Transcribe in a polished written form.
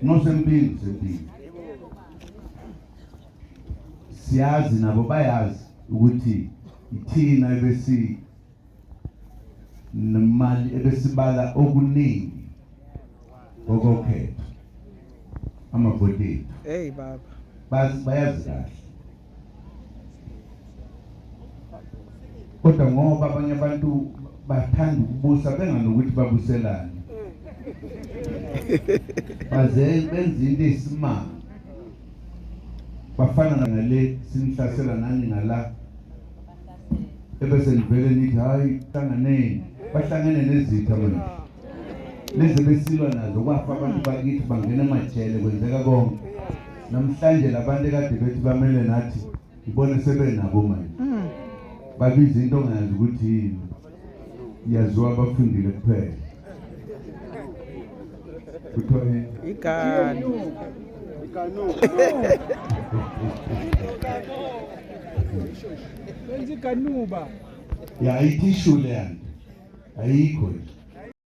Nosempini siyazi nabo bayazi ukuthi ithina ebesi nemali ebesibala okuningi okokhetho amabhodi hey baba bayazi kahle kodwa ngoba abanye abantu bathanda ukubusa benganokuthi babuselane baze benza into esimanga bafana ngale sinihlasela nani ngala ebese nivele nithi hayi hlanganeni bahlangene nezitha manje lezi besilwa nazo kwafa abantu bakithi bangena emajele kwenzeka konke namhlanje labantu ekade bethi bamele nathi ibone sebenabo manje babiza into ongayazi ukuthi yini yaziwa abafundile kuphela kuthiwa ikano Benzi kanuba. ya itishule yanto ayikho